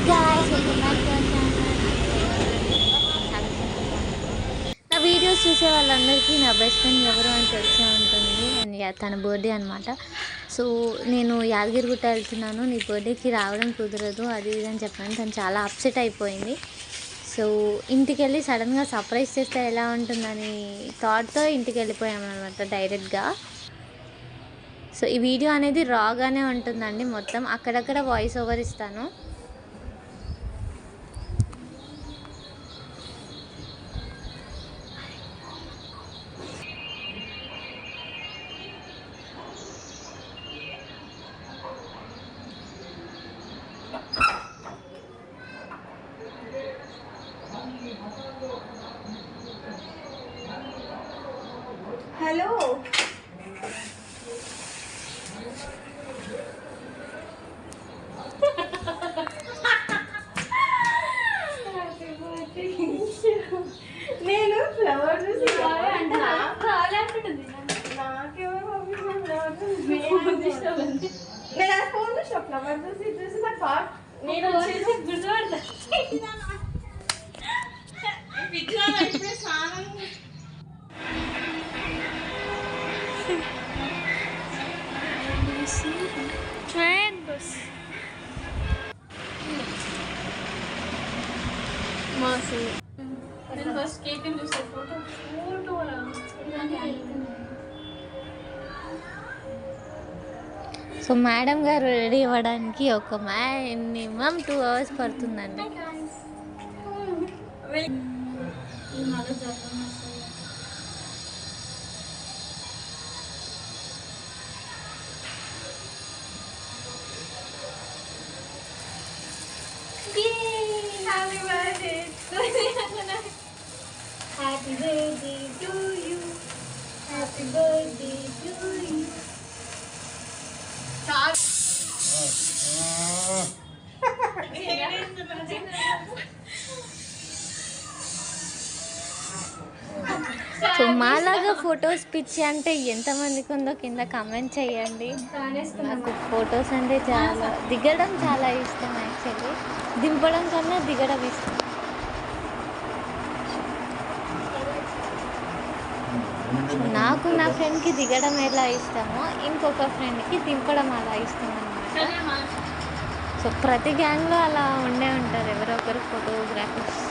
guys, welcome back to our channel. నా videos చూసే వాళ్ళందరికీ నా బెస్ట్ ఫ్రెండ్ ఎవరు అని తెలిసే ఉంటుంది. అండ్ తన బర్త్డే అనమాట. సో నేను యాదగిరిగుట్ట వెళ్తున్నాను, నీ బర్త్డేకి రావడం కుదరదు అది ఇది అని చెప్పాను. తను చాలా అప్సెట్ అయిపోయింది. సో ఇంటికి వెళ్ళి సడన్గా సర్ప్రైజ్ చేస్తే ఎలా ఉంటుందని థాట్తో ఇంటికి వెళ్ళిపోయామన్నమాట డైరెక్ట్గా. సో ఈ వీడియో అనేది రాగానే ఉంటుందండి, మొత్తం అక్కడక్కడ వాయిస్ ఓవర్ ఇస్తాను. హలో నేను ఫ్లవర్ చూసి నేను ఆ ఫోన్ చూసిన ఫ్లవర్ చూసి చూసి నా థాట్ నేను గుర్తుపడతా స్నానం Trends. Masa. Then first cake and just a photo. So madam గారు రెడీ అవ్వడానికి ఒక మినిమం 2 hours పడుతుందండి. Happy birthday to you. Happy birthday to you. Happy birthday to you. So మాలాగా ఫొటోస్ పిచ్చి అంటే ఎంతమందికి ఉందో కింద కామెంట్ చేయండి. నాకు ఫొటోస్ అంటే చాలా దిగడం చాలా ఇష్టం, యాక్చువల్లీ దింపడం కన్నా దిగడం ఇష్టం. నాకు నా ఫ్రెండ్కి దిగడం ఎలా ఇష్టమో ఇంకొక ఫ్రెండ్కి దింపడం అలా ఇష్టం అన్నమాట. సో ప్రతి గ్యాంగ్లో అలా ఉండే ఉంటారు ఎవరో ఒకరు ఫోటోగ్రాఫర్స్.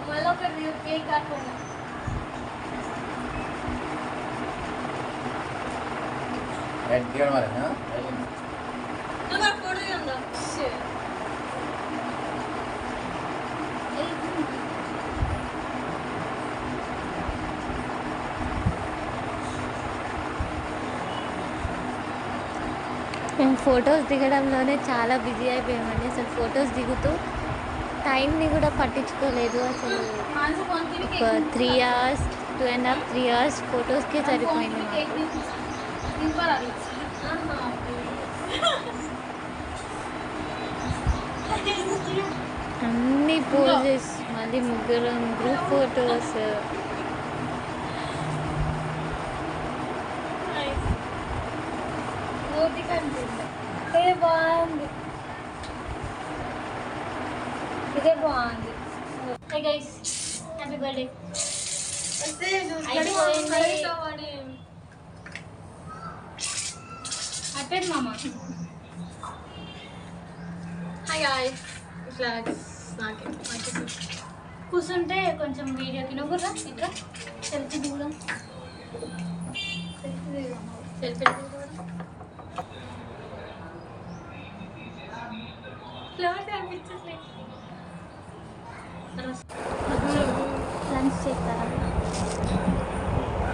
మళ్ళీ ఒక కేక్ కాకుండా మేము ఫొటోస్ దిగడంలోనే చాలా బిజీ అయిపోయామండి. అసలు ఫొటోస్ దిగుతూ టైంని కూడా పట్టించుకోలేదు. అసలు ఒక 3 hours 2.5 3 hours ఫొటోస్కే సరిపోయింది మాకు. అన్ని పోజెస్, మళ్ళీ ముగ్గురం గ్రూప్ ఫొటోస్. బాగుంది, ఇదే బాగుంది. Hey guys, happy birthday. అయిపోయింది మామ. హాయ్ గైస్, ఫ్లాగ్స్ నాకే కూర్చుంటే కొంచెం వీడియోకి నువ్వు కూడా ఇంకా సెల్ఫీ దిగుదాం. సెల్ఫీ ఫ్లవర్స్ అనిపించట్లేదు. లంచ్ చేస్తారా?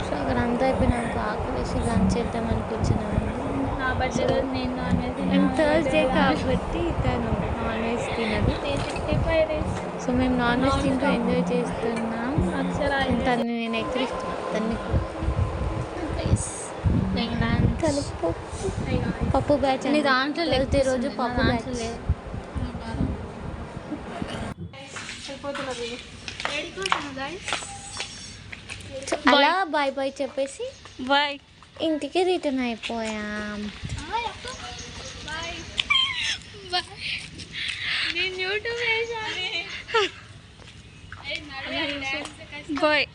సో అక్కడ అంతా అయిపోయినాక ఆకలేసి లంచ్ చేద్దామని కూర్చున్నామండి. నా బర్త్డే రోజు నేను నాన్ వెజ్ మేము థర్స్డే కాబట్టి తను నాన్ వెజ్ తినదు. 365 days. సో మేము నాన్ వెజ్ తింటూ ఎంజాయ్ చేస్తున్నాం. అక్షర తను నేను ఎక్కిరిస్తున్నాను తన్ని తను పప్పు బ్యాచ్ నీ దాంట్లో థర్స్డే రోజు పప్పు బ్యాచ్. అలా బాయ్ బాయ్ చెప్పేసి బాయ్. ఇంటికి రిటర్న్ అయిపోయాం. బాయ్.